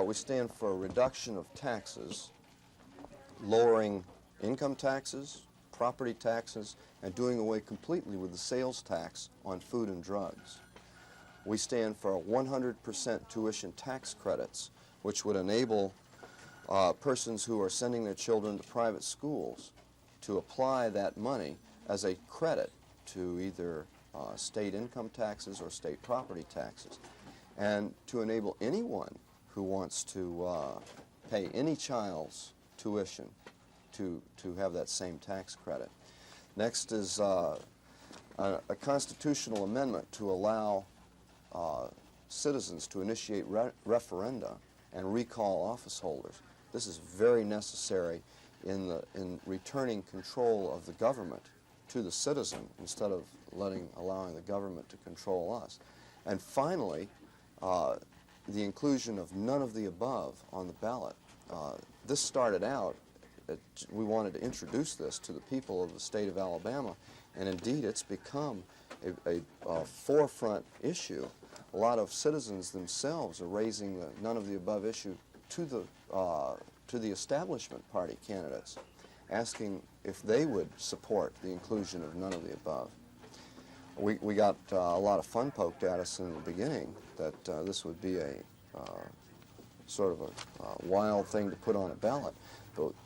We stand for a reduction of taxes, lowering income taxes, property taxes, and doing away completely with the sales tax on food and drugs. We stand for 100% tuition tax credits, which would enable persons who are sending their children to private schools to apply that money as a credit to either state income taxes or state property taxes, and to enable anyone who wants to pay any child's tuition to have that same tax credit. Next is a constitutional amendment to allow citizens to initiate referenda and recall office holders. This is very necessary in returning control of the government to the citizen instead of allowing the government to control us. And finally, the inclusion of none of the above on the ballot. This started out, we wanted to introduce this to the people of the state of Alabama, and indeed it's become a forefront issue. A lot of citizens themselves are raising the none of the above issue to the establishment party candidates, asking if they would support the inclusion of none of the above. We got a lot of fun poked at us in the beginning that this would be a sort of a wild thing to put on a ballot,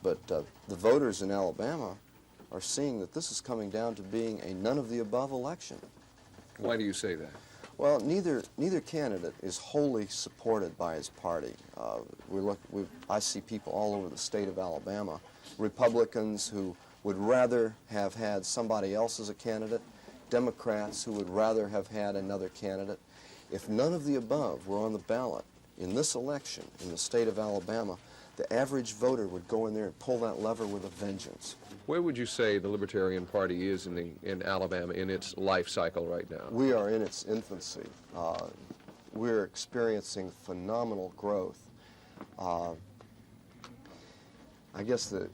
but the voters in Alabama are seeing that this is coming down to being a none of the above election. Why do you say that? Well, neither candidate is wholly supported by his party. I see people all over the state of Alabama, Republicans who would rather have had somebody else as a candidate, Democrats who would rather have had another candidate. If none of the above were on the ballot in this election in the state of Alabama, the average voter would go in there and pull that lever with a vengeance. Where would you say the Libertarian Party is in Alabama in its life cycle right now? We are in its infancy. We're experiencing phenomenal growth. I guess the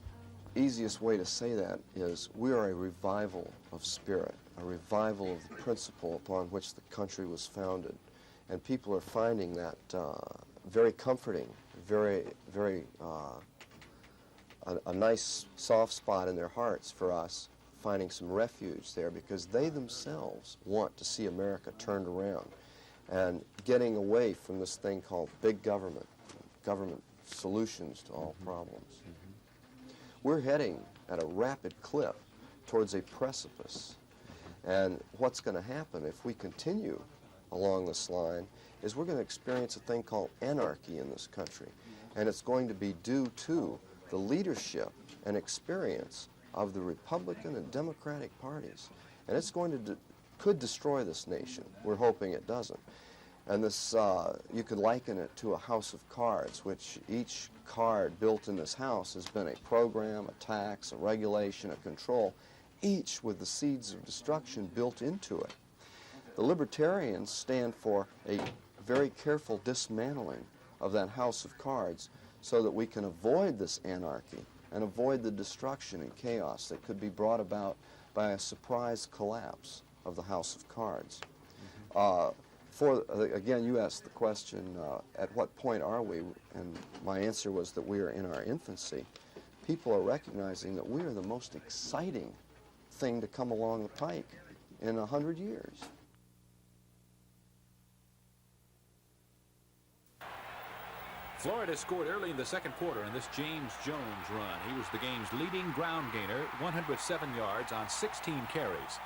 easiest way to say that is we are a revival of spirit, a revival of the principle upon which the country was founded. And people are finding that very comforting, very a nice soft spot in their hearts for us, finding some refuge there because they themselves want to see America turned around and getting away from this thing called big government solutions to all problems. We're heading at a rapid clip towards a precipice, and what's going to happen if we continue along this line is we're going to experience a thing called anarchy in this country, and it's going to be due to the leadership and experience of the Republican and Democratic parties, and it's going to could destroy this nation. We're hoping it doesn't. And this, you could liken it to a house of cards, which each card built in this house has been a program, a tax, a regulation, a control, each with the seeds of destruction built into it. The Libertarians stand for a very careful dismantling of that house of cards so that we can avoid this anarchy and avoid the destruction and chaos that could be brought about by a surprise collapse of the house of cards. Again, you asked the question, at what point are we? And my answer was that we are in our infancy. People are recognizing that we are the most exciting thing to come along the pike in 100 years. Florida scored early in the second quarter in this James Jones run. He was the game's leading ground gainer, 107 yards on 16 carries.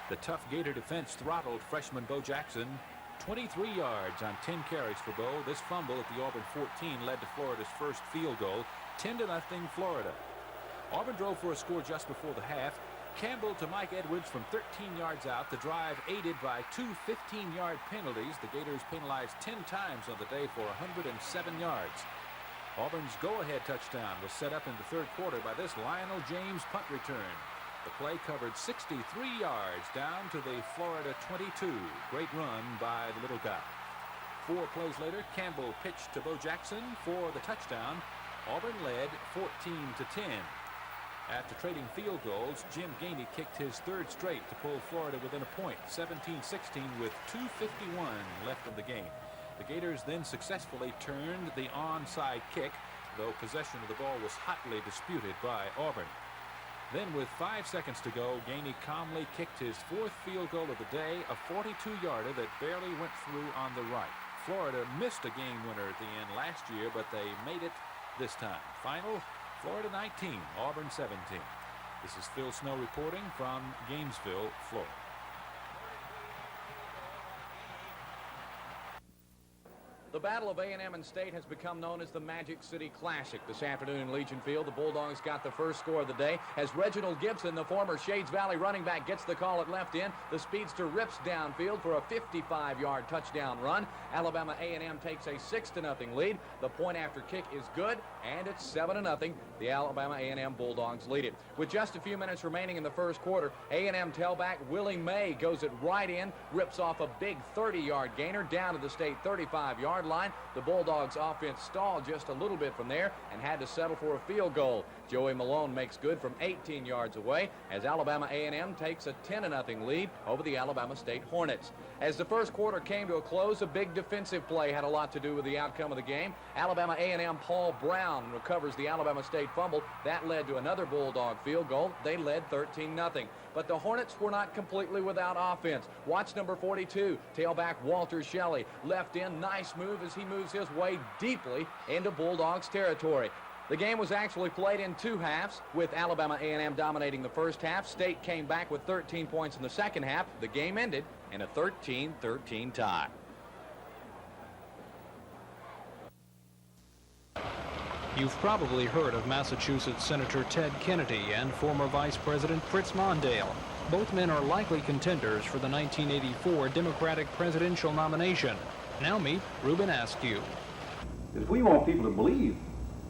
The tough Gator defense throttled freshman Bo Jackson, 23 yards on 10 carries for Bo. This fumble at the Auburn 14 led to Florida's first field goal, 10-0 Florida. Auburn drove for a score just before the half. Campbell to Mike Edwards from 13 yards out. The drive aided by two 15-yard penalties. The Gators penalized 10 times on the day for 107 yards. Auburn's go-ahead touchdown was set up in the third quarter by this Lionel James punt return. The play covered 63 yards down to the Florida 22. Great run by the little guy. 4 plays later, Campbell pitched to Bo Jackson for the touchdown. Auburn led 14-10. After trading field goals, Jim Gainey kicked his third straight to pull Florida within a point, 17-16 with 2:51 left in the game. The Gators then successfully turned the onside kick, though possession of the ball was hotly disputed by Auburn. Then with 5 seconds to go, Gainey calmly kicked his 4th field goal of the day, a 42-yarder that barely went through on the right. Florida missed a game winner at the end last year, but they made it this time. Final, Florida 19, Auburn 17. This is Phil Snow reporting from Gainesville, Florida. The Battle of A&M and State has become known as the Magic City Classic. This afternoon in Legion Field, the Bulldogs got the first score of the day as Reginald Gibson, the former Shades Valley running back, gets the call at left end. The speedster rips downfield for a 55-yard touchdown run. Alabama A&M takes a 6-0 lead. The point after kick is good, and it's 7-0. The Alabama A&M Bulldogs lead it. With just a few minutes remaining in the first quarter, A&M tailback Willie May goes it right in, rips off a big 30-yard gainer down to the state 35-yard line. The Bulldogs offense stalled just a little bit from there and had to settle for a field goal. Joey Malone makes good from 18 yards away as Alabama A&M takes a 10-0 lead over the Alabama State Hornets. As the first quarter came to a close, a big defensive play had a lot to do with the outcome of the game. Alabama A&M Paul Brown recovers the Alabama State fumble. That led to another Bulldog field goal. They led 13-0. But the Hornets were not completely without offense. Watch number 42, tailback Walter Shelley. Left in, nice move as he moves his way deeply into Bulldogs territory. The game was actually played in 2 halves, with Alabama A&M dominating the first half. State came back with 13 points in the second half. The game ended in a 13-13 tie. You've probably heard of Massachusetts Senator Ted Kennedy and former Vice President Fritz Mondale. Both men are likely contenders for the 1984 Democratic presidential nomination. Now meet Ruben Askew. If we want people to believe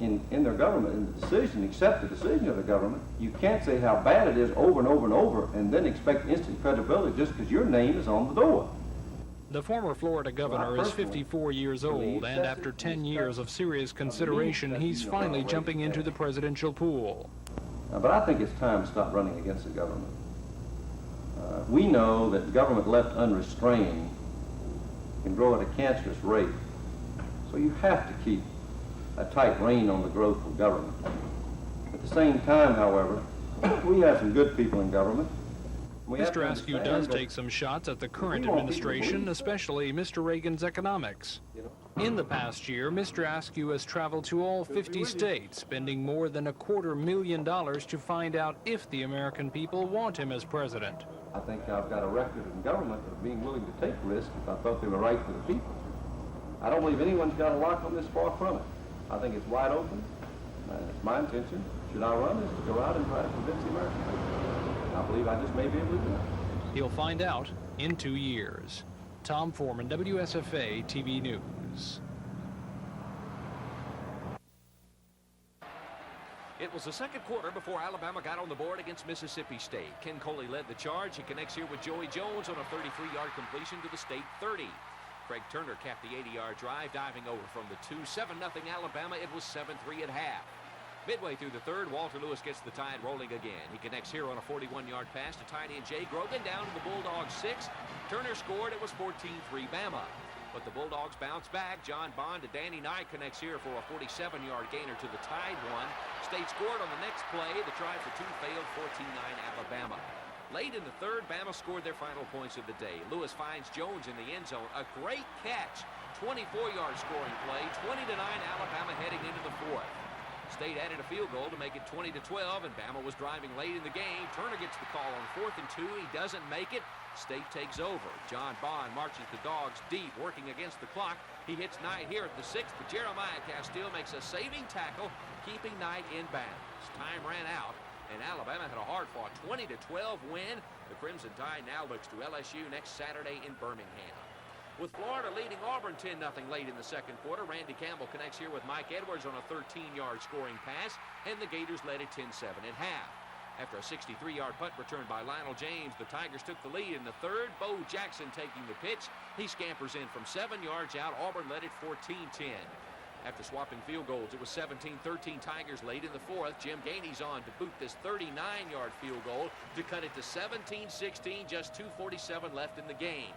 in their government and the decision, accept the decision of the government, you can't say how bad it is over and over and over and then expect instant credibility just because your name is on the door. The former Florida governor is 54 years old, and after 10 years of serious consideration, he's finally jumping into the presidential pool. But I think it's time to stop running against the government. We know that government left unrestrained can grow at a cancerous rate. So you have to keep a tight rein on the growth of government. At the same time, however, we have some good people in government. Mr. Askew does take some shots at the current administration, especially Mr. Reagan's economics. In the past year, Mr. Askew has traveled to all 50 states, spending more than $250,000 to find out if the American people want him as president. I think I've got a record in government of being willing to take risks if I thought they were right for the people. I don't believe anyone's got a lock on this, far from it. I think it's wide open. It's my intention, should I run, is to go out and try to convince the American people. I believe I just may be able to do it. He'll find out in 2 years. Tom Foreman, WSFA TV News. It was the second quarter before Alabama got on the board against Mississippi State. Ken Coley led the charge. He connects here with Joey Jones on a 33-yard completion to the State 30. Craig Turner capped the 80-yard drive, diving over from the 2. 7-0 Alabama. It was 7-3 at half. Midway through the third, Walter Lewis gets the Tide rolling again. He connects here on a 41-yard pass to tight end Jay Grogan down to the Bulldogs 6. Turner scored. It was 14-3 Bama. But the Bulldogs bounce back. John Bond to Danny Knight connects here for a 47-yard gainer to the Tide 1. State scored on the next play. The try for 2 failed. 14-9 Alabama. Late in the third, Bama scored their final points of the day. Lewis finds Jones in the end zone. A great catch. 24-yard scoring play. 20-9 Alabama heading into the fourth. State added a field goal to make it 20-12, and Bama was driving late in the game. Turner gets the call on 4th and 2. He doesn't make it. State takes over. John Bond marches the Dogs deep, working against the clock. He hits Knight here at the 6th, but Jeremiah Castile makes a saving tackle, keeping Knight in bounds. Time ran out, and Alabama had a hard-fought 20-12 win. The Crimson Tide now looks to LSU next Saturday in Birmingham. With Florida leading Auburn 10-0 late in the second quarter, Randy Campbell connects here with Mike Edwards on a 13-yard scoring pass, and the Gators led it 10-7 at half. After a 63-yard punt returned by Lionel James, the Tigers took the lead in the third. Bo Jackson taking the pitch. He scampers in from 7 yards out. Auburn led it 14-10. After swapping field goals, it was 17-13 Tigers late in the fourth. Jim Gainey's on to boot this 39-yard field goal to cut it to 17-16, just 2:47 left in the game.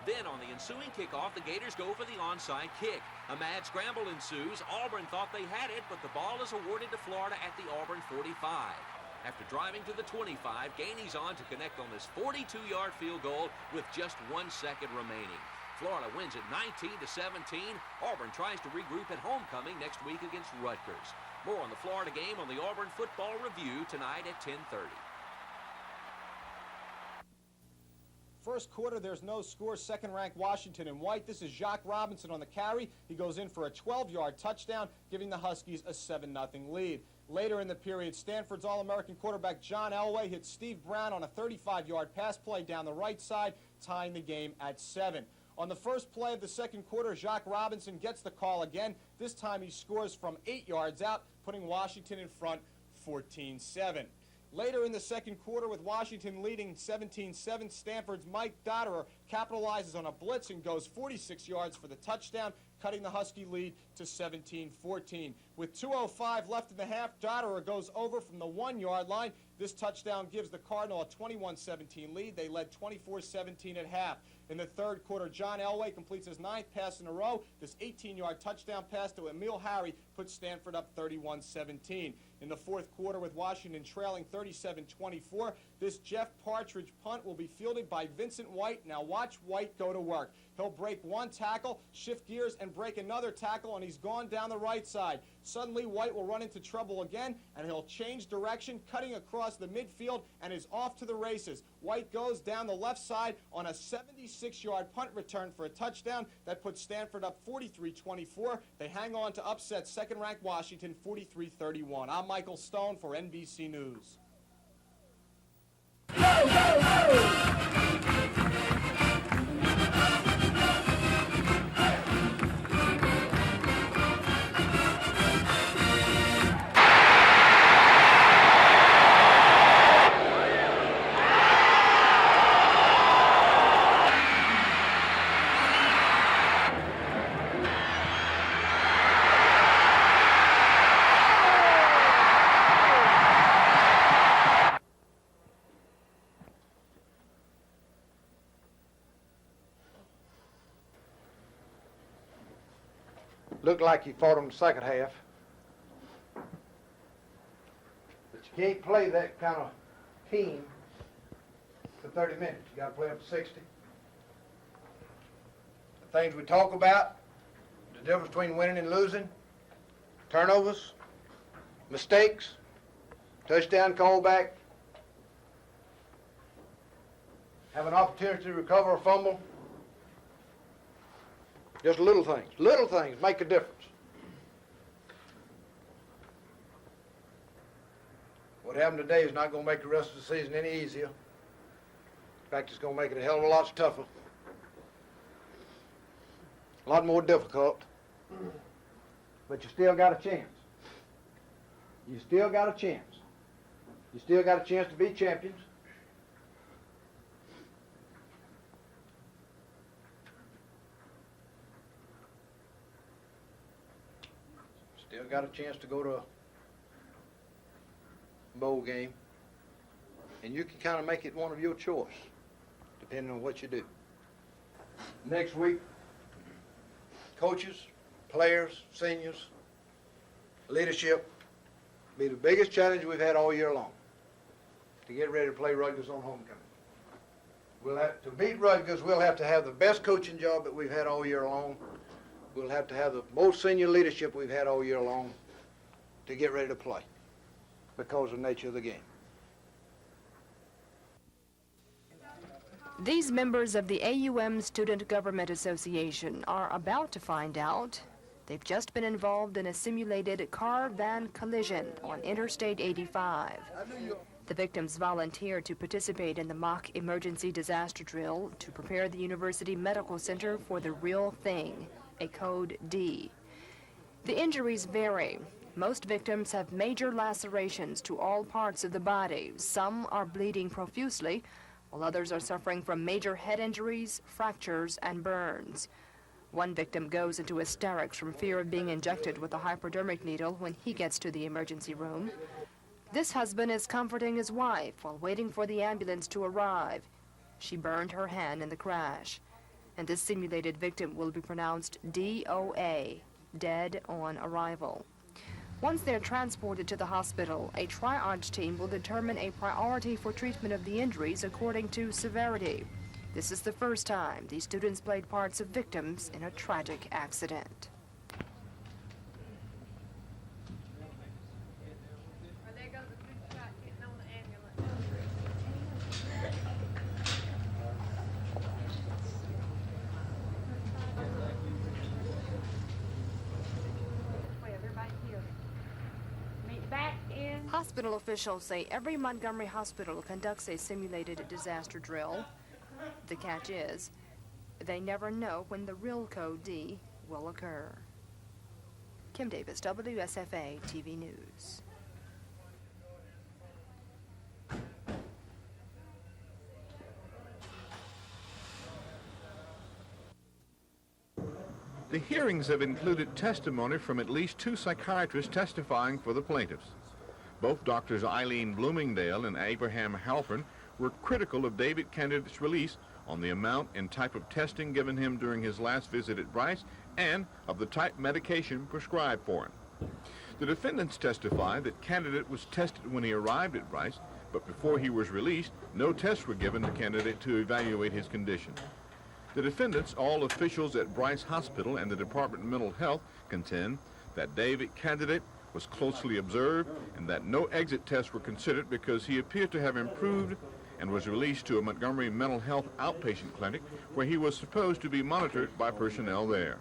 Then on the ensuing kickoff, the Gators go for the onside kick. A mad scramble ensues. Auburn thought they had it, but the ball is awarded to Florida at the Auburn 45. After driving to the 25, Gainey's on to connect on this 42-yard field goal with just 1 second remaining. Florida wins at 19-17. Auburn tries to regroup at homecoming next week against Rutgers. More on the Florida game on the Auburn Football Review tonight at 10:30. First quarter, there's no score. Second-ranked Washington in white. This is Jacques Robinson on the carry. He goes in for a 12-yard touchdown, giving the Huskies a 7-0 lead. Later in the period, Stanford's All-American quarterback John Elway hit Steve Brown on a 35-yard pass play down the right side, tying the game at 7. On the first play of the second quarter, Jacques Robinson gets the call again. This time he scores from 8 yards out, putting Washington in front 14-7. Later in the second quarter, with Washington leading 17-7, Stanford's Mike Dotterer capitalizes on a blitz and goes 46 yards for the touchdown, cutting the Husky lead to 17-14. With 2:05 left in the half, Dotterer goes over from the 1-yard line. This touchdown gives the Cardinal a 21-17 lead. They led 24-17 at half. In the third quarter, John Elway completes his 9th pass in a row. This 18-yard touchdown pass to Emil Harry puts Stanford up 31-17. In the fourth quarter, with Washington trailing 37-24, this Jeff Partridge punt will be fielded by Vincent White. Now watch White go to work. He'll break one tackle, shift gears, and break another tackle, and he's gone down the right side. Suddenly, White will run into trouble again, and he'll change direction, cutting across the midfield, and is off to the races. White goes down the left side on a 76-yard punt return for a touchdown that puts Stanford up 43-24. They hang on to upset second-ranked Washington 43-31. I'm Michael Stone for NBC News. Go, go, go! Looked like you fought them the second half. But you can't play that kind of team for 30 minutes. You got to play them for 60. The things we talk about, the difference between winning and losing, turnovers, mistakes, touchdown callback, have an opportunity to recover a fumble. Just little things. Little things make a difference. What happened today is not going to make the rest of the season any easier. In fact, it's going to make it a hell of a lot tougher. A lot more difficult. But you still got a chance. You still got a chance. You still got a chance to be champions. Still got a chance to go to a bowl game, and you can kind of make it one of your choice, depending on what you do. Next week, coaches, players, seniors, leadership, be the biggest challenge we've had all year long, to get ready to play Rutgers on homecoming. We'll have to beat Rutgers. We'll have to have the best coaching job that we've had all year long. We'll have to have the most senior leadership we've had all year long to get ready to play because of the nature of the game. These members of the AUM Student Government Association are about to find out they've just been involved in a simulated car-van collision on Interstate 85. The victims volunteered to participate in the mock emergency disaster drill to prepare the University Medical Center for the real thing, a Code D. The injuries vary. Most victims have major lacerations to all parts of the body. Some are bleeding profusely, while others are suffering from major head injuries, fractures, and burns. One victim goes into hysterics from fear of being injected with a hypodermic needle when he gets to the emergency room. This husband is comforting his wife while waiting for the ambulance to arrive. She burned her hand in the crash. and this simulated victim will be pronounced DOA, dead on arrival. Once they're transported to the hospital, a triage team will determine a priority for treatment of the injuries according to severity. This is the first time these students played parts of victims in a tragic accident. Hospital officials say every Montgomery hospital conducts a simulated disaster drill. The catch is, they never know when the real Code D will occur. Kim Davis, WSFA TV News. The hearings have included testimony from at least 2 psychiatrists testifying for the plaintiffs. Both Doctors Eileen Bloomingdale and Abraham Halpern were critical of David Candidate's release on the amount and type of testing given him during his last visit at Bryce and of the type medication prescribed for him. The defendants testified that Candidate was tested when he arrived at Bryce, but before he was released, no tests were given to Candidate to evaluate his condition. The defendants, all officials at Bryce Hospital and the Department of Mental Health, contend that David Candidate was closely observed and that no exit tests were considered because he appeared to have improved and was released to a Montgomery mental health outpatient clinic where he was supposed to be monitored by personnel there.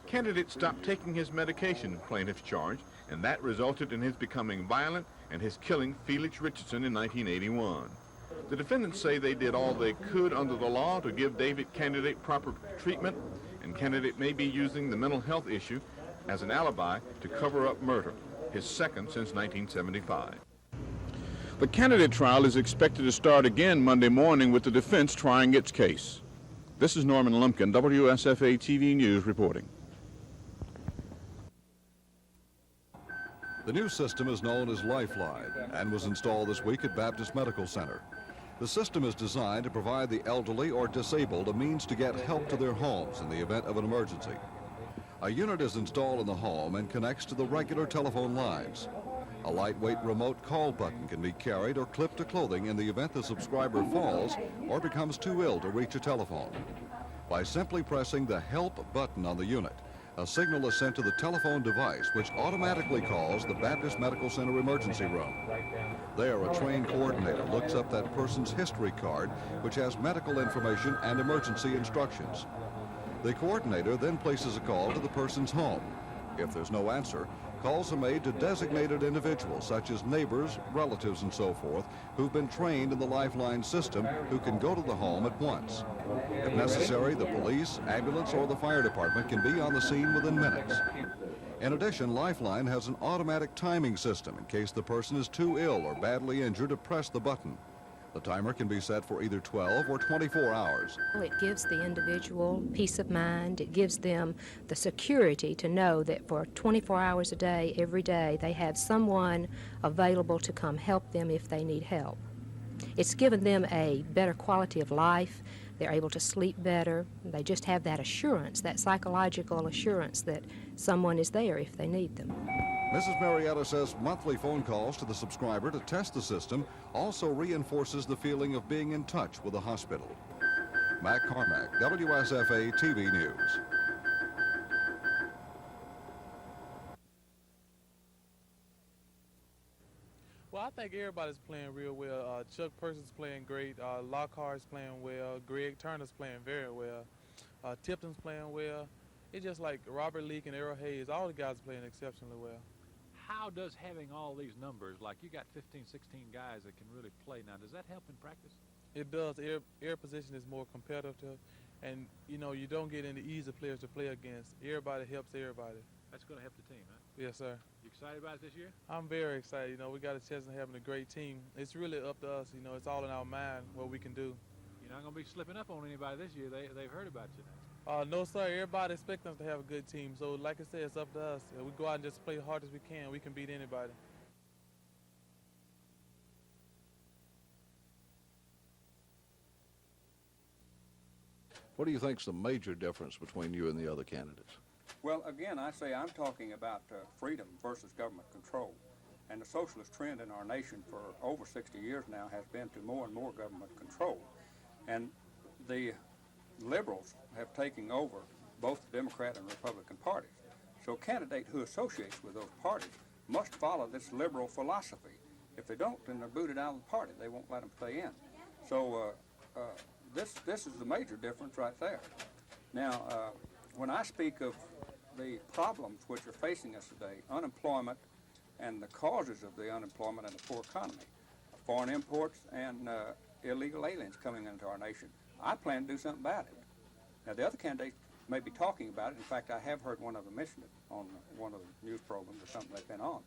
Candidate stopped taking his medication, plaintiffs charged, and that resulted in his becoming violent and his killing Felix Richardson in 1981. The defendants say they did all they could under the law to give David Candidate proper treatment, and Candidate may be using the mental health issue as an alibi to cover up murder, his second since 1975. The Candidate trial is expected to start again Monday morning with the defense trying its case. This is Norman Lumpkin, WSFA TV News reporting. The new system is known as Lifeline and was installed this week at Baptist Medical Center. The system is designed to provide the elderly or disabled a means to get help to their homes in the event of an emergency. A unit is installed in the home and connects to the regular telephone lines. A lightweight remote call button can be carried or clipped to clothing in the event the subscriber falls or becomes too ill to reach a telephone. By simply pressing the Help button on the unit, a signal is sent to the telephone device, which automatically calls the Baptist Medical Center emergency room. There, a trained coordinator looks up that person's history card, which has medical information and emergency instructions. The coordinator then places a call to the person's home. If there's no answer, calls are made to designated individuals, such as neighbors, relatives, and so forth, who've been trained in the Lifeline system, who can go to the home at once. If necessary, the police, ambulance, or the fire department can be on the scene within minutes. In addition, Lifeline has an automatic timing system in case the person is too ill or badly injured to press the button. The timer can be set for either 12 or 24 hours. It gives the individual peace of mind. It gives them the security to know that for 24 hours a day, every day, they have someone available to come help them if they need help. It's given them a better quality of life. They're able to sleep better. They just have that assurance, that psychological assurance that someone is there if they need them. Mrs. Marietta says monthly phone calls to the subscriber to test the system also reinforces the feeling of being in touch with the hospital. Mac Carmack, WSFA TV News. Well, I think everybody's playing real well. Chuck Person's playing great. Lockhart's playing well. Greg Turner's playing very well. Tipton's playing well. It's just like Robert Leake and Errol Hayes. All the guys are playing exceptionally well. How does having all these numbers, like you got 15, 16 guys that can really play now, does that help in practice? It does. Every position is more competitive, and you know you don't get any easy players to play against. Everybody helps everybody. That's going to help the team, huh? Yes, sir. You excited about it this year? I'm very excited. You know, we got a chance of having a great team. It's really up to us. You know, it's all in our mind what we can do. You're not going to be slipping up on anybody this year. They've heard about you now. No, sir. Everybody expects us to have a good team. So, like I said, it's up to us. We go out and just play as hard as we can. We can beat anybody. What do you think's the major difference between you and the other candidates? Well, again, I say I'm talking about freedom versus government control. And the socialist trend in our nation for over 60 years now has been to more and more government control. And the liberals have taken over both the Democrat and Republican parties. So a candidate who associates with those parties must follow this liberal philosophy. If they don't, then they're booted out of the party. They won't let them stay in. So this is the major difference right there. Now, when I speak of the problems which are facing us today, unemployment and the causes of the unemployment and the poor economy, foreign imports and illegal aliens coming into our nation, I plan to do something about it. Now, the other candidates may be talking about it. In fact, I have heard one of them mention it on one of the news programs or something they've been on.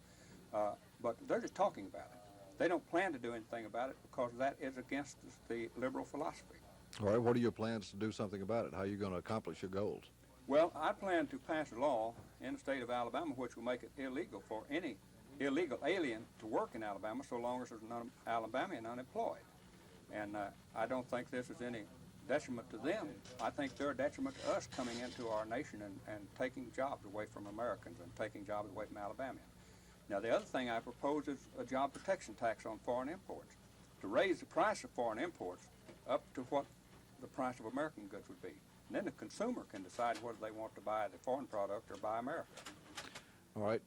But they're just talking about it. They don't plan to do anything about it because that is against the liberal philosophy. All right, what are your plans to do something about it? How are you going to accomplish your goals? Well, I plan to pass a law in the state of Alabama which will make it illegal for any illegal alien to work in Alabama so long as there's an Alabamian unemployed. And I don't think this is any detriment to them. I think they're a detriment to us coming into our nation and taking jobs away from Americans and taking jobs away from Alabamians. Now, the other thing I propose is a job protection tax on foreign imports, to raise the price of foreign imports up to what the price of American goods would be. And then the consumer can decide whether they want to buy the foreign product or buy America. All right.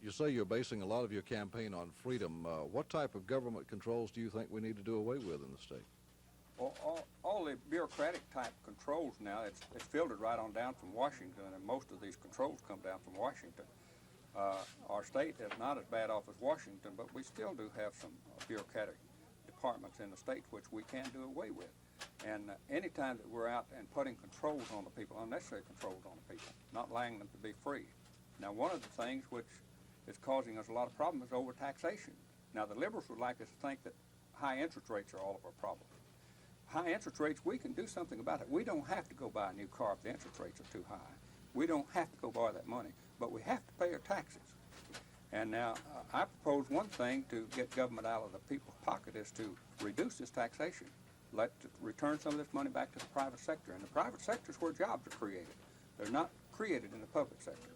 You say you're basing a lot of your campaign on freedom. What type of government controls do you think we need to do away with in the state? Well, all the bureaucratic type controls now, it's filtered right on down from Washington, and most of these controls come down from Washington. Our state is not as bad off as Washington, but we still do have some bureaucratic departments in the state which we can do away with. And any time that we're out and putting controls on the people, unnecessary controls on the people, not allowing them to be free. Now, one of the things which is causing us a lot of problems is overtaxation. Now, the liberals would like us to think that high interest rates are all of our problems. High interest rates, we can do something about it. We don't have to go buy a new car if the interest rates are too high. We don't have to go borrow that money, but we have to pay our taxes. And now, I propose one thing to get government out of the people's pocket is to reduce this taxation. Return some of this money back to the private sector. And the private sector is where jobs are created. They're not created in the public sector.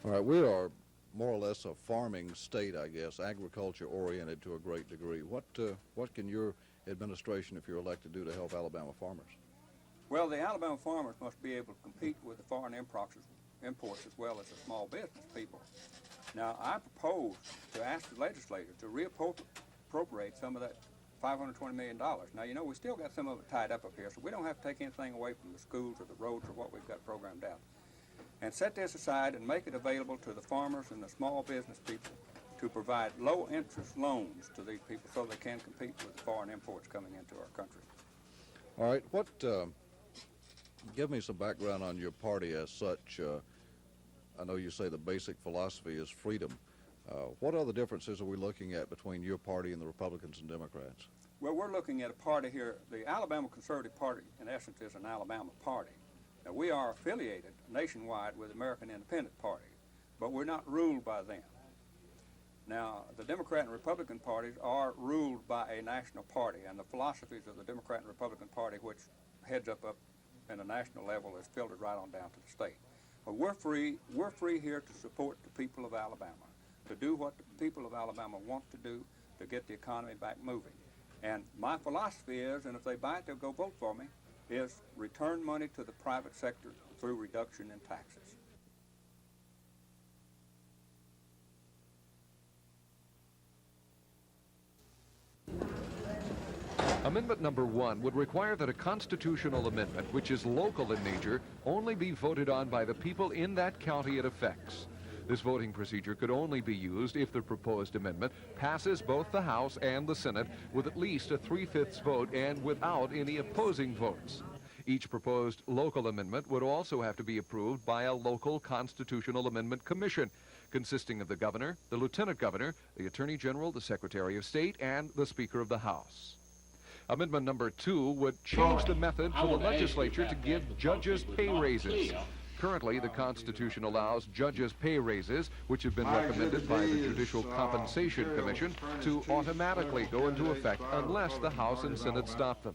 All right, we are more or less a farming state, I guess, agriculture-oriented to a great degree. What can your administration, if you're elected, do to help Alabama farmers? Well, the Alabama farmers must be able to compete with the foreign imports as well as the small business people. Now, I propose to ask the legislature to reappropriate some of that $520 million. Now, you know, we still got some of it tied up here, so we don't have to take anything away from the schools or the roads or what we've got programmed out. And set this aside and make it available to the farmers and the small business people to provide low-interest loans to these people so they can compete with the foreign imports coming into our country. All right, give me some background on your party as such. I know you say the basic philosophy is freedom. What other differences are we looking at between your party and the Republicans and Democrats? Well, we're looking at a party here. The Alabama Conservative Party, in essence, is an Alabama party. Now, we are affiliated nationwide with the American Independent Party, but we're not ruled by them. Now, the Democrat and Republican parties are ruled by a national party, and the philosophies of the Democrat and Republican Party, which heads up in a national level, is filtered right on down to the state. But we're free here to support the people of Alabama, to do what the people of Alabama want to do to get the economy back moving. And my philosophy is, and if they buy it, they'll go vote for me, is return money to the private sector through reduction in taxes. Amendment number 1 would require that a constitutional amendment, which is local in nature, only be voted on by the people in that county it affects. This voting procedure could only be used if the proposed amendment passes both the House and the Senate with at least a 3/5 vote and without any opposing votes. Each proposed local amendment would also have to be approved by a local constitutional amendment commission, consisting of the governor, the lieutenant governor, the attorney general, the secretary of state, and the speaker of the House. Amendment number 2 would change the method for the legislature to give judges pay raises. Currently, the Constitution allows judges pay raises, which have been recommended by the Judicial Compensation Commission, to automatically go into effect unless the House and Senate stop them.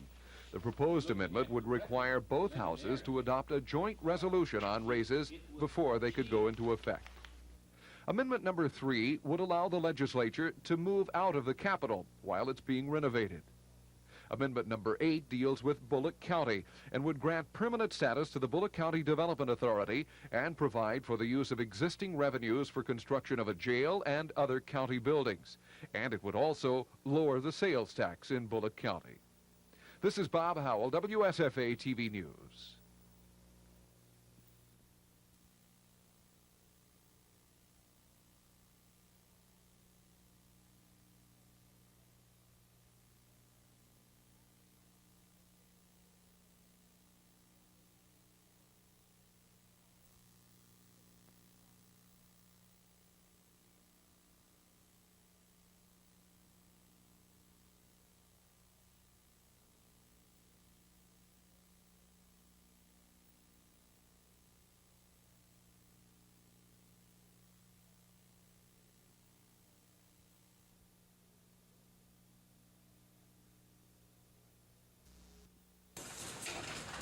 The proposed amendment would require both houses to adopt a joint resolution on raises before they could go into effect. Amendment number 3 would allow the legislature to move out of the Capitol while it's being renovated. Amendment number 8 deals with Bullock County and would grant permanent status to the Bullock County Development Authority and provide for the use of existing revenues for construction of a jail and other county buildings. And it would also lower the sales tax in Bullock County. This is Bob Howell, WSFA TV News.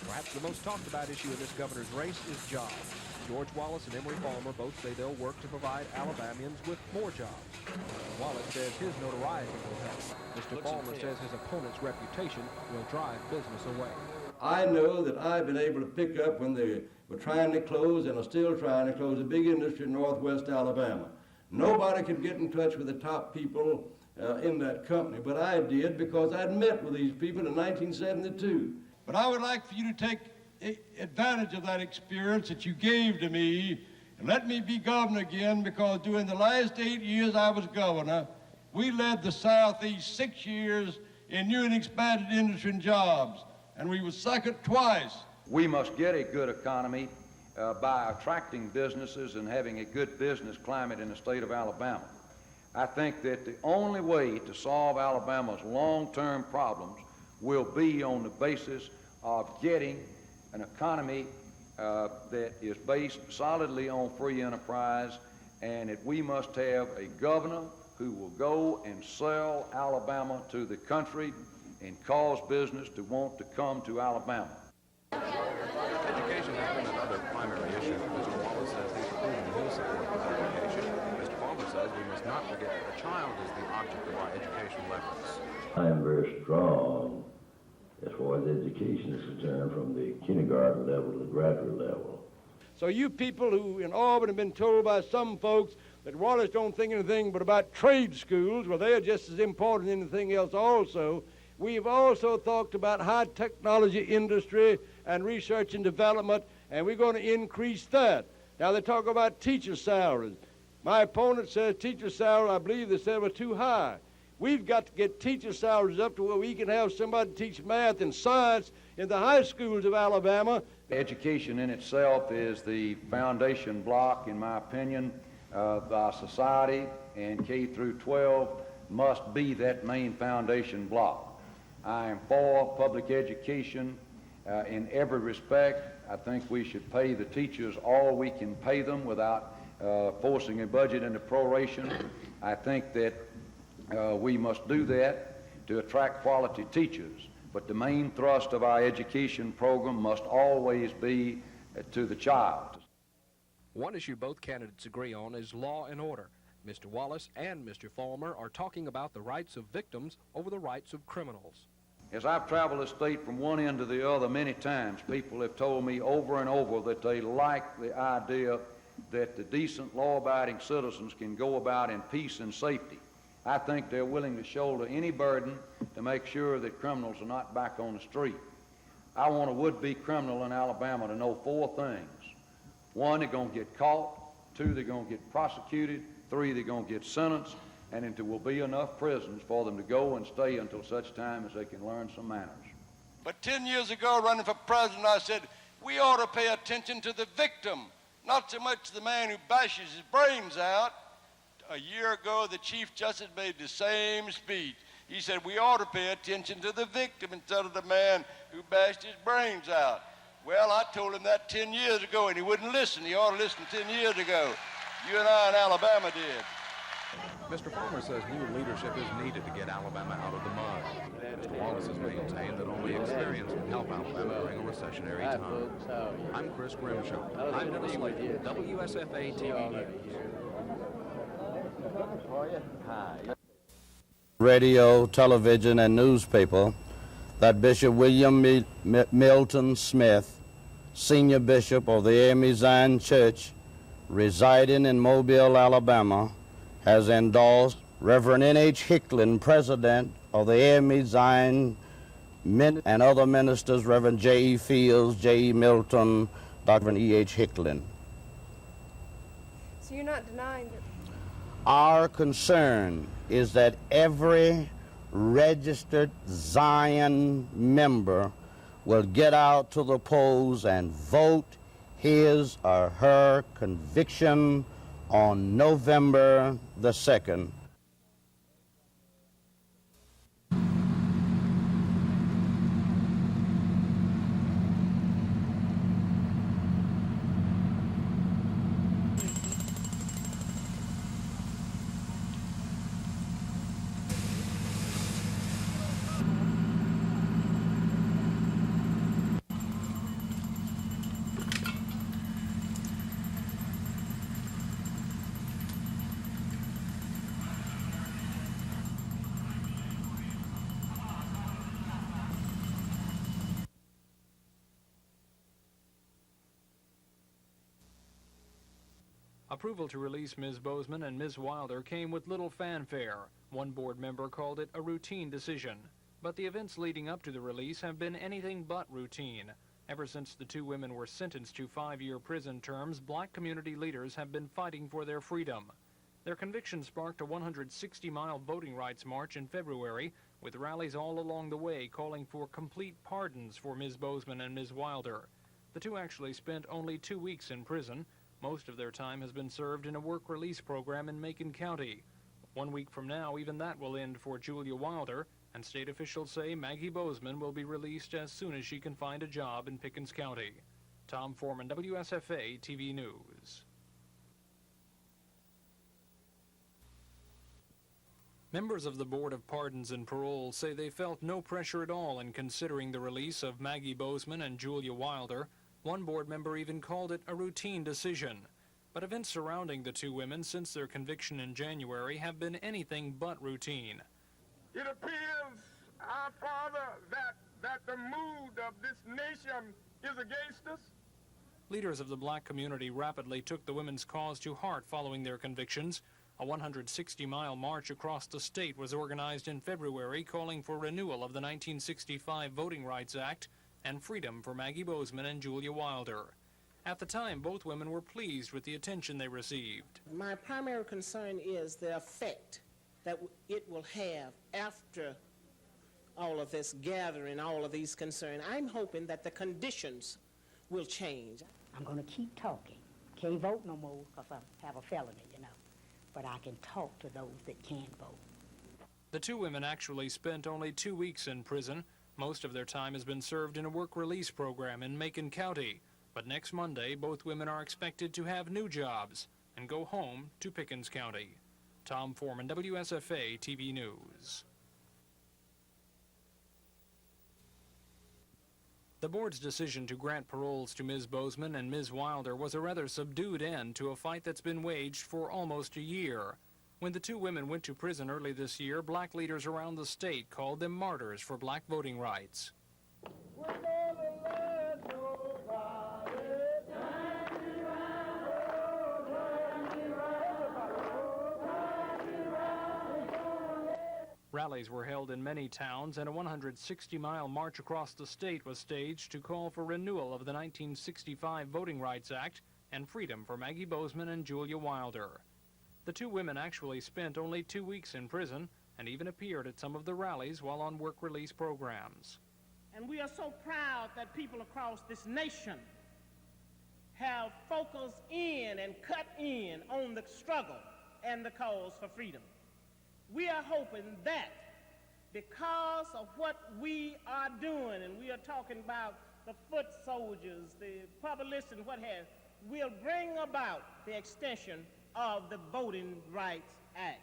Perhaps the most talked about issue in this governor's race is jobs. George Wallace and Emory Palmer both say they'll work to provide Alabamians with more jobs. Wallace says his notoriety will help. Mr. Palmer says his opponent's reputation will drive business away. I know that I've been able to pick up when they were trying to close and are still trying to close a big industry in northwest Alabama. Nobody could get in touch with the top people in that company, but I did because I'd met with these people in 1972. But I would like for you to take advantage of that experience that you gave to me and let me be governor again, because during the last 8 years I was governor, we led the Southeast 6 years in new and expanded industry and jobs, and we were second twice. We must get a good economy by attracting businesses and having a good business climate in the state of Alabama. I think that the only way to solve Alabama's long-term problems will be on the basis of getting an economy that is based solidly on free enterprise, and that we must have a governor who will go and sell Alabama to the country and cause business to want to come to Alabama. Education has been another primary issue. Mr. Wallace says he's proven his support for education. Mr. Palmer says we must not forget that the child is the object of our educational efforts. I am very strong as far as education is concerned, from the kindergarten level to the graduate level. So you people who in Auburn have been told by some folks that Wallace don't think anything but about trade schools, well, they're just as important as anything else also. We've also talked about high technology industry and research and development, and we're going to increase that. Now they talk about teacher salaries. My opponent says teacher salary, I believe they said, were too high. We've got to get teacher salaries up to where we can have somebody teach math and science in the high schools of Alabama. Education in itself is the foundation block, in my opinion, of our society, and K through 12 must be that main foundation block. I am for public education in every respect. I think we should pay the teachers all we can pay them without forcing a budget into proration. I think that we must do that to attract quality teachers. But the main thrust of our education program must always be to the child. One issue both candidates agree on is law and order. Mr. Wallace and Mr. Palmer are talking about the rights of victims over the rights of criminals. As I've traveled the state from one end to the other many times, people have told me over and over that they like the idea that the decent, law-abiding citizens can go about in peace and safety. I think they're willing to shoulder any burden to make sure that criminals are not back on the street. I want a would-be criminal in Alabama to know 4 things. 1, they're going to get caught. 2, they're going to get prosecuted. 3, they're going to get sentenced. And there will be enough prisons for them to go and stay until such time as they can learn some manners. But 10 years ago, running for president, I said, we ought to pay attention to the victim, not so much the man who bashes his brains out. A year ago, the Chief Justice made the same speech. He said we ought to pay attention to the victim instead of the man who bashed his brains out. Well, I told him that 10 years ago, and he wouldn't listen. He ought to listen 10 years ago. You and I in Alabama did. Mr. Farmer says new leadership is needed to get Alabama out of the mud. Mr. Wallace has maintained that only experience can help Alabama during a recessionary time. I'm Chris Grimshaw. I'm Dennis Slater, WSFA TV News. Radio, television, and newspaper that Bishop William Milton Smith, Senior Bishop of the AME Zion Church, residing in Mobile, Alabama, has endorsed Reverend N.H. Hicklin, President of the AME Zion, and other ministers, Reverend J.E. Fields, J.E. Milton, Dr. E.H. Hicklin. So you're not denying that? Our concern is that every registered Zion member will get out to the polls and vote his or her conviction on November the 2nd. Approval to release Ms. Bozeman and Ms. Wilder came with little fanfare. One board member called it a routine decision. But the events leading up to the release have been anything but routine. Ever since the two women were sentenced to 5-year prison terms, black community leaders have been fighting for their freedom. Their conviction sparked a 160-mile voting rights march in February, with rallies all along the way calling for complete pardons for Ms. Bozeman and Ms. Wilder. The two actually spent only 2 weeks in prison. Most of their time has been served in a work release program in Macon County. 1 week from now, even that will end for Julia Wilder, and state officials say Maggie Bozeman will be released as soon as she can find a job in Pickens County. Tom Foreman, WSFA TV News. Members of the Board of Pardons and Parole say they felt no pressure at all in considering the release of Maggie Bozeman and Julia Wilder. One board member even called it a routine decision. But events surrounding the two women since their conviction in January have been anything but routine. It appears, our Father, that the mood of this nation is against us. Leaders of the black community rapidly took the women's cause to heart following their convictions. A 160-mile march across the state was organized in February calling for renewal of the 1965 Voting Rights Act and freedom for Maggie Bozeman and Julia Wilder. At the time, both women were pleased with the attention they received. My primary concern is the effect that it will have after all of this gathering, all of these concerns. I'm hoping that the conditions will change. I'm going to keep talking. Can't vote no more because I have a felony, you know. But I can talk to those that can vote. The two women actually spent only 2 weeks in prison. Most of their time has been served in a work release program in Macon County. But next Monday, both women are expected to have new jobs and go home to Pickens County. Tom Foreman, WSFA TV News. The board's decision to grant paroles to Ms. Bozeman and Ms. Wilder was a rather subdued end to a fight that's been waged for almost a year. When the two women went to prison early this year, black leaders around the state called them martyrs for black voting rights. Rallies were held in many towns, and a 160-mile march across the state was staged to call for renewal of the 1965 Voting Rights Act and freedom for Maggie Bozeman and Julia Wilder. The two women actually spent only 2 weeks in prison and even appeared at some of the rallies while on work release programs. And we are so proud that people across this nation have focused in and cut in on the struggle and the cause for freedom. We are hoping that because of what we are doing, and we are talking about the foot soldiers, the publicists and what have, will bring about the extension of the voting rights act.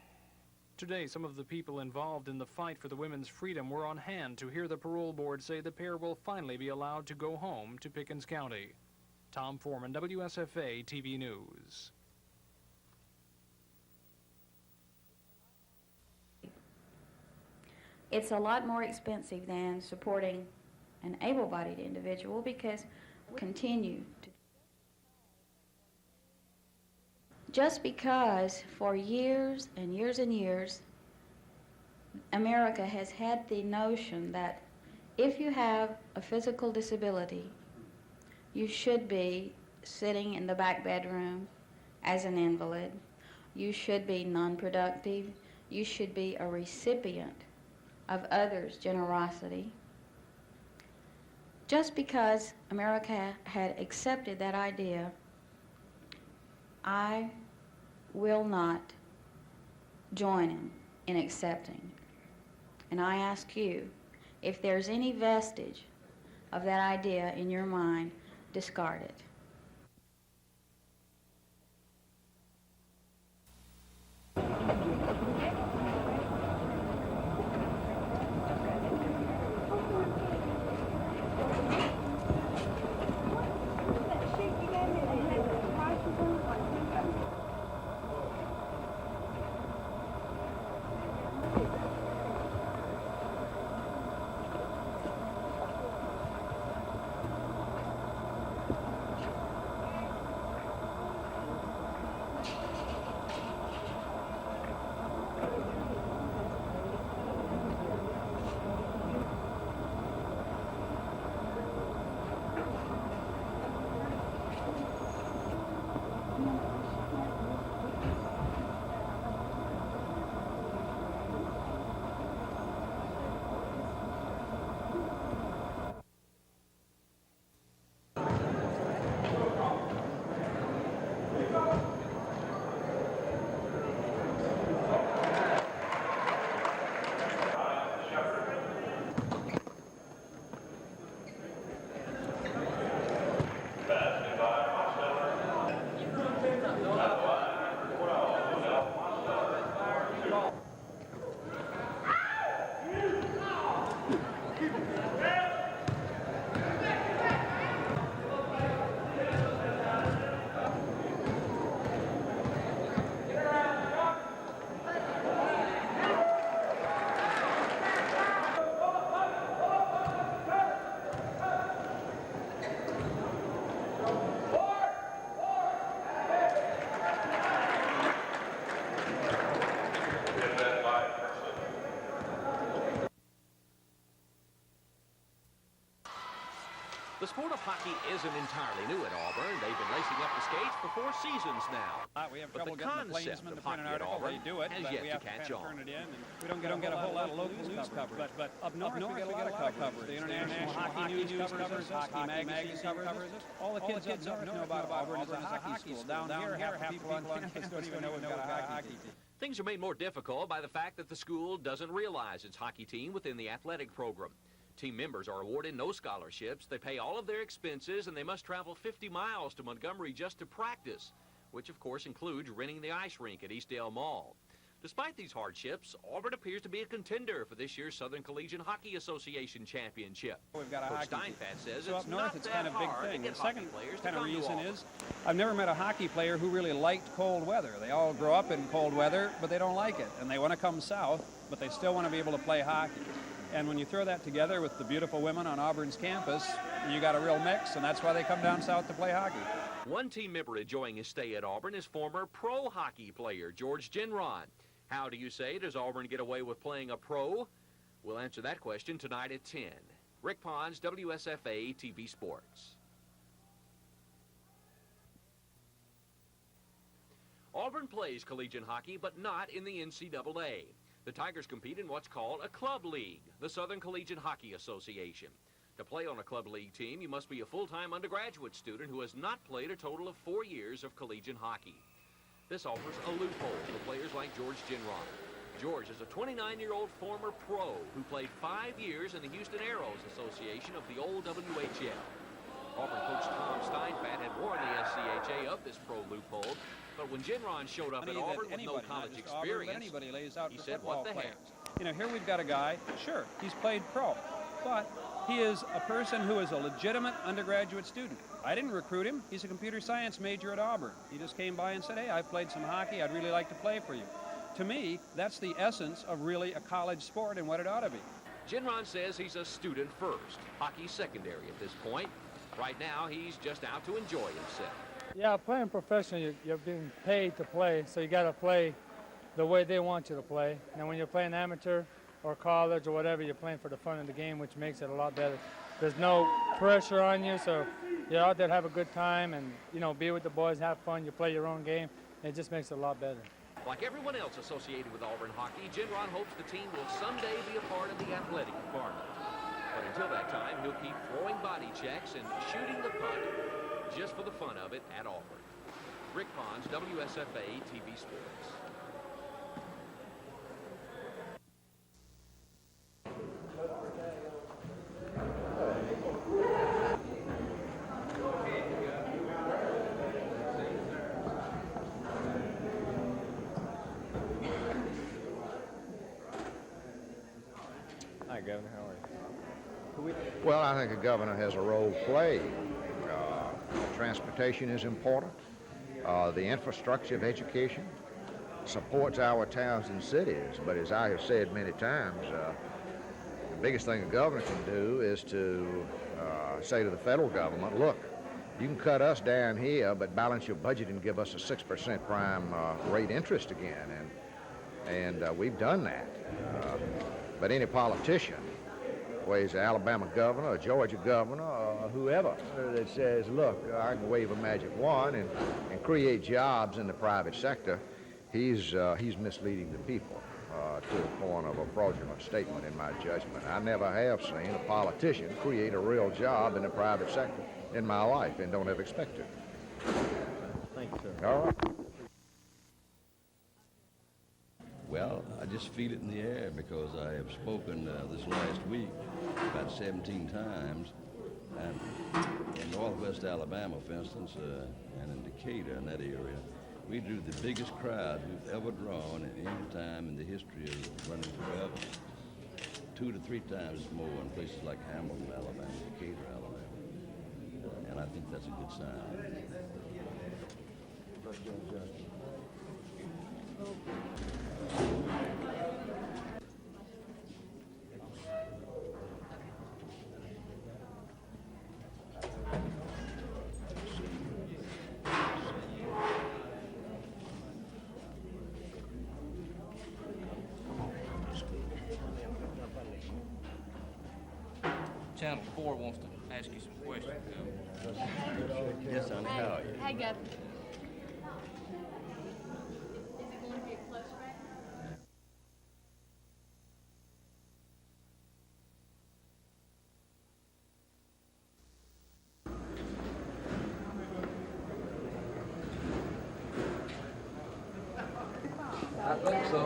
Today, some of the people involved in the fight for the women's freedom were on hand to hear the parole board say the pair will finally be allowed to go home to Pickens County. Tom Foreman, WSFA TV News. It's a lot more expensive than supporting an able-bodied individual because we continue to. Just because for years and years and years, America has had the notion that if you have a physical disability, you should be sitting in the back bedroom as an invalid. You should be non-productive. You should be a recipient of others' generosity. Just because America had accepted that idea, I will not join him in accepting. And I ask you, if there's any vestige of that idea in your mind, discard it. The sport of hockey isn't entirely new at Auburn. They've been lacing up the skates for 4 seasons now. We have but trouble the getting the concept plainsmen of to print hockey an at article. Auburn They do it, has but yet we to have to catch kind of on. turn it in, and we don't get a whole lot of local news coverage. But up north we get a lot of coverage. The International Hockey News covers it, Hockey Magazine covers it. All the kids up north know about Auburn as a hockey school. Down here, half the people on campus don't even know we've got a hockey team. Things are made more difficult by the fact that the school doesn't realize its hockey team within the athletic program. Team members are awarded no scholarships, they pay all of their expenses, and they must travel 50 miles to Montgomery just to practice, which of course includes renting the ice rink at Eastdale Mall. Despite these hardships, Auburn appears to be a contender for this year's Southern Collegiate Hockey Association Championship. We've got a Coach hockey Steinfeld says so it's up north not it's that kind of a big hard thing. to get The second hockey players kind to of come to reason Auburn. is I've never met a hockey player who really liked cold weather. They all grow up in cold weather, but they don't like it, and they want to come south, but they still want to be able to play hockey. And when you throw that together with the beautiful women on Auburn's campus, you got a real mix, and that's why they come down south to play hockey. One team member enjoying his stay at Auburn is former pro hockey player George Genron. How do you say does Auburn get away with playing a pro? We'll answer that question tonight at 10. Rick Pons, WSFA TV Sports. Auburn plays collegiate hockey, but not in the NCAA. The Tigers compete in what's called a club league, the Southern Collegiate Hockey Association. To play on a club league team, you must be a full-time undergraduate student who has not played a total of 4 years of collegiate hockey. This offers a loophole for players like George Genron. George is a 29-year-old former pro who played 5 years in the Houston Aeros Association of the old WHL. Auburn coach Tom Steinfat had warned the SCHA of this pro loophole, but when Ginron showed up at Auburn with no college experience, he said, "What the heck?" You know, here we've got a guy, sure, he's played pro, but he is a person who is a legitimate undergraduate student. I didn't recruit him. He's a computer science major at Auburn. He just came by and said, "Hey, I've played some hockey. I'd really like to play for you." To me, that's the essence of really a college sport and what it ought to be. Ginron says he's a student first, hockey secondary at this point. Right now, he's just out to enjoy himself. Yeah, playing professional, you're being paid to play, so you got to play the way they want you to play. And when you're playing amateur or college or whatever, you're playing for the fun of the game, which makes it a lot better. There's no pressure on you, so you're out there to have a good time and, you know, be with the boys, have fun, you play your own game, and it just makes it a lot better. Like everyone else associated with Auburn hockey, Ginron hopes the team will someday be a part of the athletic department. But until that time, he'll keep throwing body checks and shooting the punt just for the fun of it at Auburn. Rick Pons, WSFA TV Sports. Hi, Governor. How are you? Well, I think a governor has a role to play. Transportation is important. The infrastructure of education supports our towns and cities. But as I have said many times, the biggest thing a governor can do is to say to the federal government, look, you can cut us down here, but balance your budget and give us a 6% prime rate interest again. And we've done that. But any politician, whether he's an Alabama governor, a Georgia governor, or whoever, that says, look, I can wave a magic wand and create jobs in the private sector, he's misleading the people to the point of a fraudulent statement, in my judgment. I never have seen a politician create a real job in the private sector in my life, and don't ever expect it. Thank you, sir. All right. Well, I just feel it in the air because I have spoken this last week about 17 times, and in northwest Alabama, for instance, and in Decatur, in that area, we drew the biggest crowd we've ever drawn at any time in the history of running for governor. 2 to 3 times more in places like Hamilton, Alabama, Decatur, Alabama, and I think that's a good sign. Channel 4 wants to ask you some questions. Yes, honey, how are you? Hey, Governor. I think so.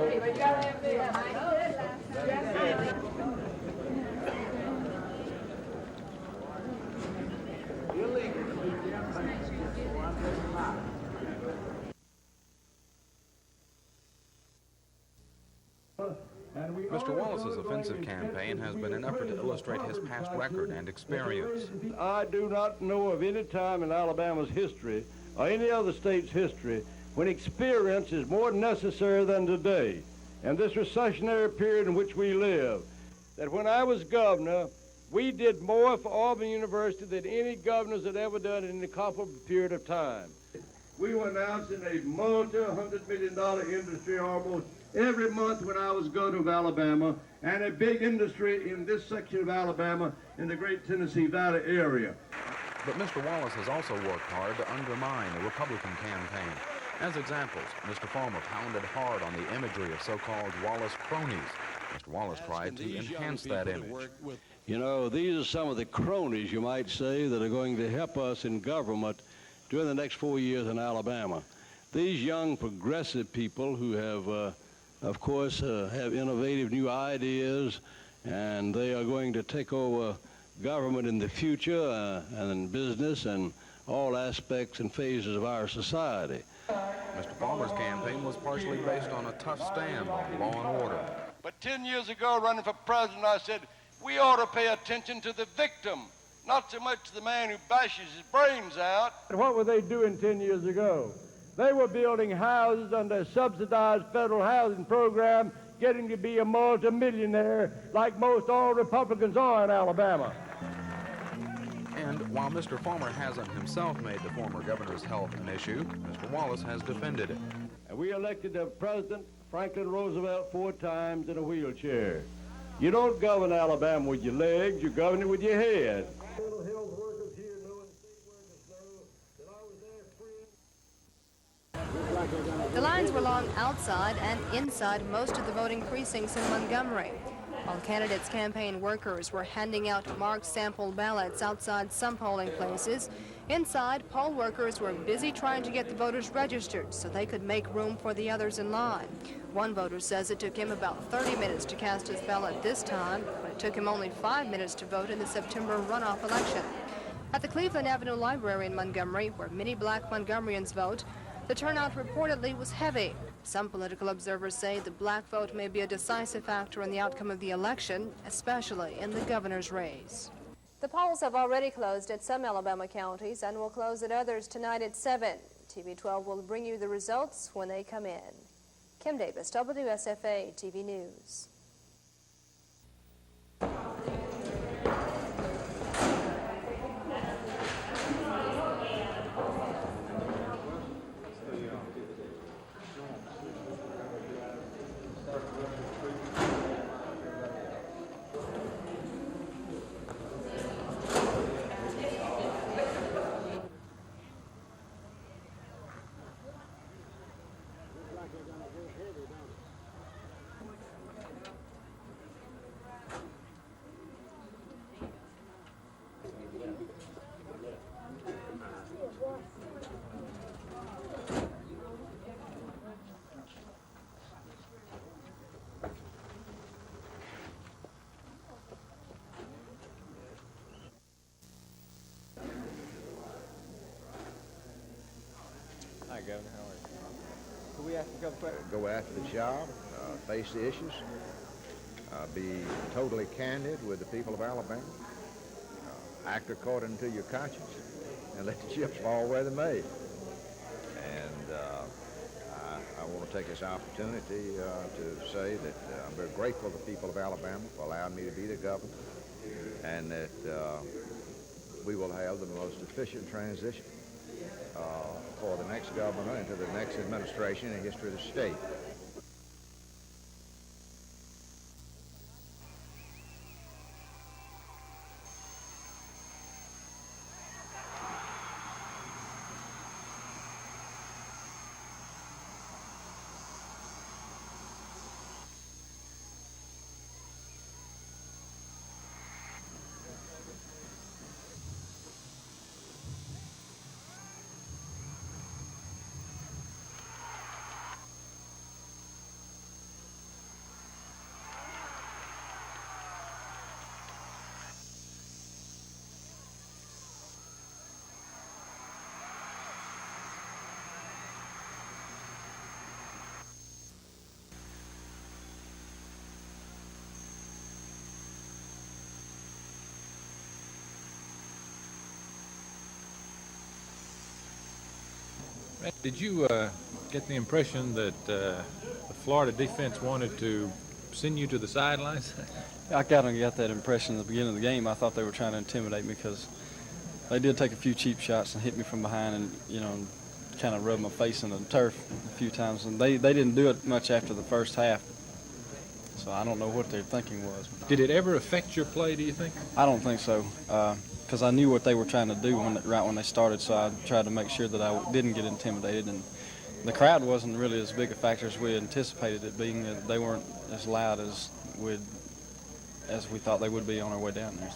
Mr. Wallace's offensive campaign has been an effort to illustrate his past record and experience. I do not know of any time in Alabama's history or any other state's history when experience is more necessary than today. And this recessionary period in which we live, that when I was governor, we did more for Auburn University than any governors had ever done in a comparable period of time. We were announcing a multi-$100 million industry almost every month when I was governor of Alabama, and a big industry in this section of Alabama in the great Tennessee Valley area. But Mr. Wallace has also worked hard to undermine the Republican campaign. As examples, Mr. Farmer pounded hard on the imagery of so-called Wallace cronies. Mr. Wallace tried to enhance that image. You know, these are some of the cronies, you might say, that are going to help us in government during the next 4 years in Alabama. These young progressive people who have, of course, have innovative new ideas, and they are going to take over government in the future and in business and all aspects and phases of our society. Mr. Palmer's campaign was partially based on a tough stand on law and order. But 10 years ago, running for president, I said, we ought to pay attention to the victim, not so much the man who bashes his brains out. What were they doing 10 years ago? They were building houses under a subsidized federal housing program, getting to be a multimillionaire like most all Republicans are in Alabama. And while Mr. Farmer hasn't himself made the former governor's health an issue, Mr. Wallace has defended it. And we elected President Franklin Roosevelt 4 times in a wheelchair. You don't govern Alabama with your legs, you govern it with your head. The lines were long outside and inside most of the voting precincts in Montgomery. While candidates' campaign workers were handing out marked sample ballots outside some polling places, inside, poll workers were busy trying to get the voters registered so they could make room for the others in line. One voter says it took him about 30 minutes to cast his ballot this time, but it took him only 5 minutes to vote in the September runoff election. At the Cleveland Avenue Library in Montgomery, where many black Montgomeryans vote, the turnout reportedly was heavy. Some political observers say the black vote may be a decisive factor in the outcome of the election, especially in the governor's race. The polls have already closed at some Alabama counties and will close at others tonight at 7. TV 12 will bring you the results when they come in. Kim Davis, WSFA TV News. Hi, Governor. How are you? Can we ask a couple questions? Go after the job, face the issues, be totally candid with the people of Alabama, act according to your conscience, and let the chips fall where they may. And I want to take this opportunity to say that I'm very grateful to the people of Alabama for allowing me to be the governor, and that we will have the most efficient transition for the next governor and to the next administration in the history of the state. Did you get the impression that the Florida defense wanted to send you to the sidelines? I kind of got that impression at the beginning of the game. I thought they were trying to intimidate me because they did take a few cheap shots and hit me from behind and, you know, kind of rubbed my face in the turf a few times. And they didn't do it much after the first half. So I don't know what their thinking was. Did it ever affect your play, do you think? I don't think so. Because I knew what they were trying to do right when they started, so I tried to make sure that I didn't get intimidated. And the crowd wasn't really as big a factor as we anticipated it being. They weren't as loud as we thought they would be on our way down there.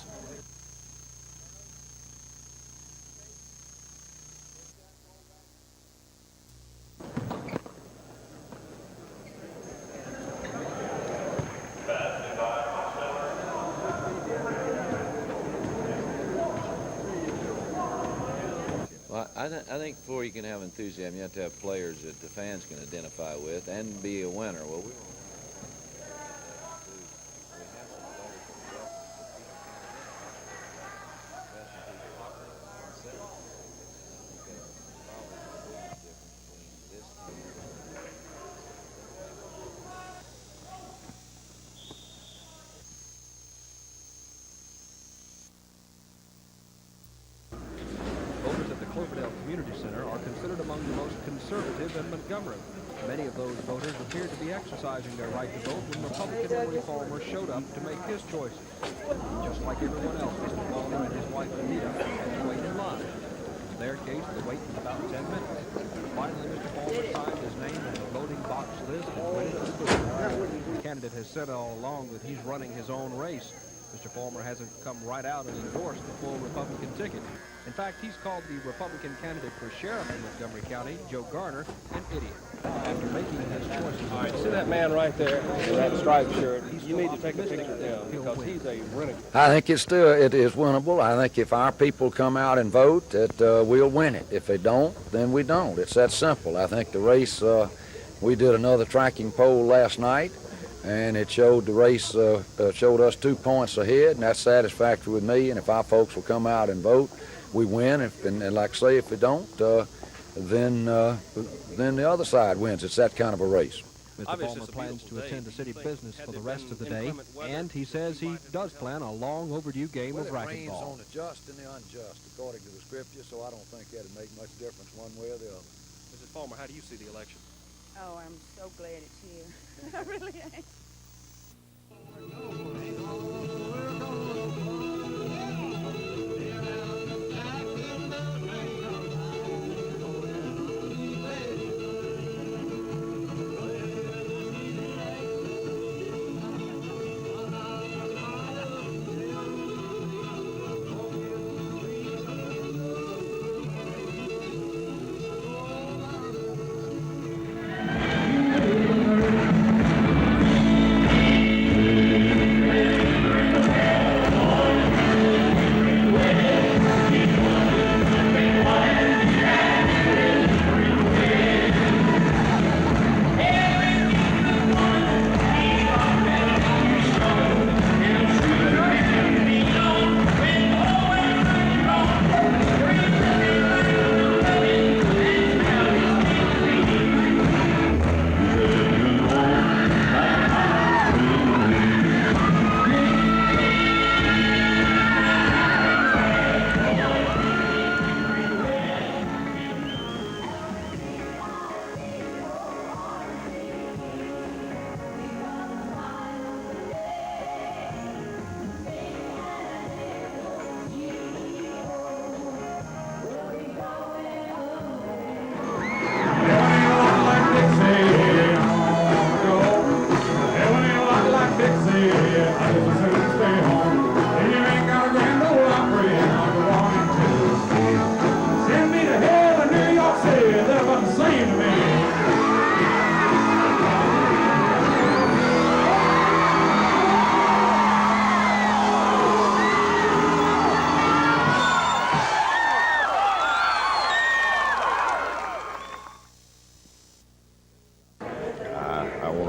I think before you can have enthusiasm, you have to have players that the fans can identify with and be a winner. Well, we Voters at the Cloverdale Community Center are considered among the most conservative in Montgomery. Many of those voters appeared to be exercising their right to vote when Republican Henry Palmer showed up to make his choices. Just like everyone else, Mr. Palmer and his wife Anita had to wait in line. In their case, the wait was about 10 minutes. Finally, Mr. Palmer signed his name in the voting box list and went into the booth. The candidate has said all along that he's running his own race. Mr. Palmer hasn't come right out and endorsed the full Republican ticket. In fact, he's called the Republican candidate for sheriff in Montgomery County, Joe Garner, an idiot. After making his choices... All right, see that man right there in that striped shirt? You need to take a picture of him because he's a renegade. I think it is winnable. I think if our people come out and vote, that we'll win it. If they don't, then we don't. It's that simple. I think the race, we did another tracking poll last night, and it showed the race showed us 2 points ahead, and that's satisfactory with me. And if our folks will come out and vote, we win. And like I say, if we don't, then the other side wins. It's that kind of a race. Mr. Palmer plans to attend to city business for the rest of the day, and he says he does plan a long overdue game of racquetball. It rains on the just and the unjust, according to the scripture, so I don't think that'd make much difference one way or the other. Mrs. Palmer, how do you see the election? Oh, I'm so glad it's here. I really am.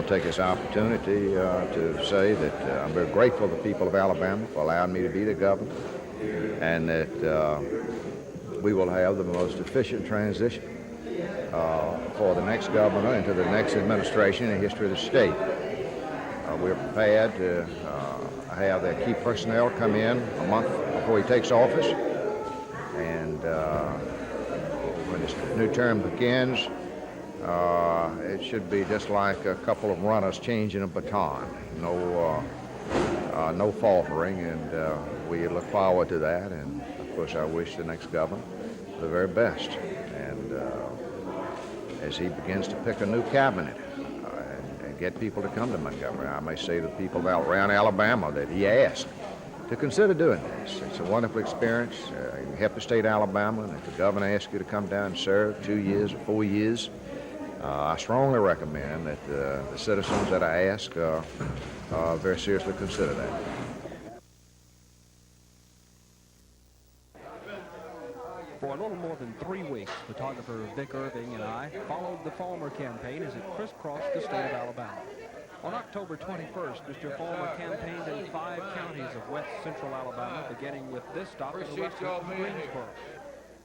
Take this opportunity to say that I'm very grateful to the people of Alabama for allowing me to be the governor, and that we will have the most efficient transition for the next governor into the next administration in the history of the state. We're prepared to have their key personnel come in a month before he takes office, and when his new term begins, it should be just like a couple of runners changing a baton. No faltering, and we look forward to that. And of course, I wish the next governor the very best. And as he begins to pick a new cabinet and get people to come to Montgomery, I may say to the people around Alabama that he asked to consider doing this. It's a wonderful experience. You help the state of Alabama, and if the governor asks you to come down and serve 2 years or 4 years, I strongly recommend that the citizens that I ask very seriously consider that. For a little more than 3 weeks, Photographer Vic Irving and I followed the Farmer campaign as it crisscrossed the state of Alabama. On October 21st, Mr. Farmer campaigned in 5 counties of west central Alabama, beginning with this stop in Greensboro.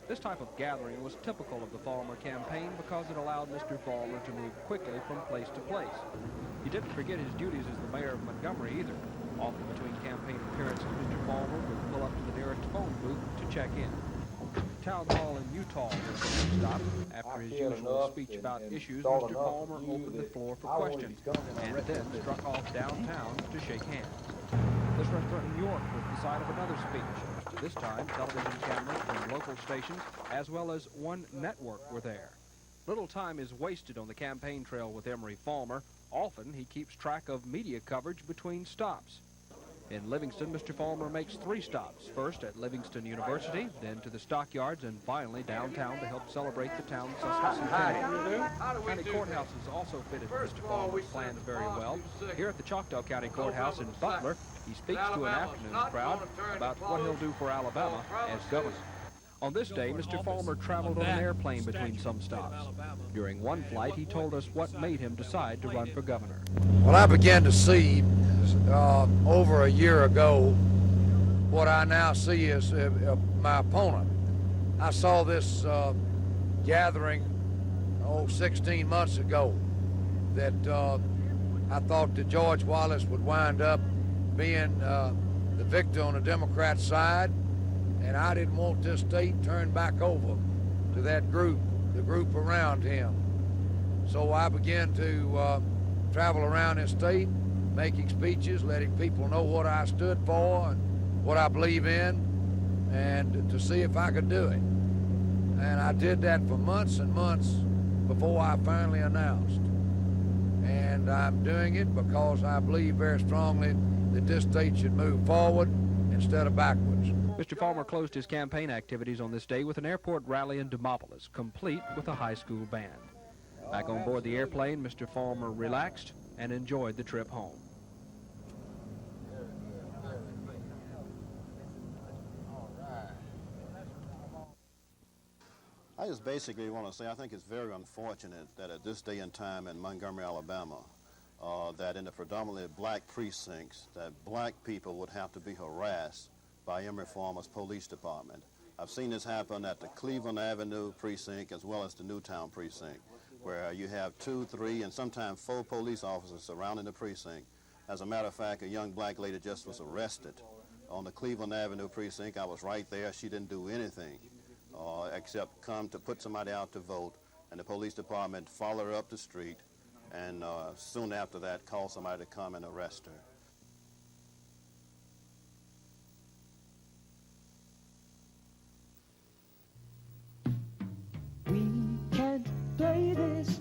This type of gathering was typical of the Farmer campaign because it allowed Mr. Farmer to move quickly from place to place. He didn't forget his duties as the mayor of Montgomery either. Often between campaign appearances, Mr. Farmer would pull up to the nearest phone booth to check in. Town Hall in Utah was the next stop. After his usual speech about issues, Mr. Palmer opened the floor for questions and then struck off downtown to shake hands. This restaurant in York was the site of another speech. This time, television cameras from local stations as well as one network were there. Little time is wasted on the campaign trail with Emory Farmer. Often, he keeps track of media coverage between stops. In Livingston, Mr. Farmer makes 3 stops, first at Livingston University, then to the stockyards, and finally downtown to help celebrate the town's sesquicentennial. County Courthouse is also fitted to Mr. Farmer's plans very well. Here at the Choctaw County Courthouse in Butler, he speaks to an afternoon crowd about what he'll do for Alabama as governor. On this day, Mr. Farmer traveled on an airplane between some stops. During one flight, he told us what made him decide to run for governor. Well, I began to see over a year ago what I now see as my opponent. I saw this gathering 16 months ago that I thought that George Wallace would wind up being the victor on the Democrat side, and I didn't want this state turned back over to that group, the group around him. So I began to travel around this state, making speeches, letting people know what I stood for and what I believe in, and to see if I could do it. And I did that for months and months before I finally announced. And I'm doing it because I believe very strongly that this state should move forward instead of backwards. Mr. Farmer closed his campaign activities on this day with an airport rally in Demopolis, complete with a high school band. Back on board the airplane, Mr. Farmer relaxed and enjoyed the trip home. I just basically want to say I think it's very unfortunate that at this day and time in Montgomery, Alabama, that in the predominantly black precincts, that black people would have to be harassed by Emory Farmer's police department. I've seen this happen at the Cleveland Avenue precinct as well as the Newtown precinct, where you have 2, 3, and sometimes 4 police officers surrounding the precinct. As a matter of fact, a young black lady just was arrested on the Cleveland Avenue precinct. I was right there. She didn't do anything except come to put somebody out to vote, and the police department followed her up the street, and soon after that called somebody to come and arrest her. We can't play this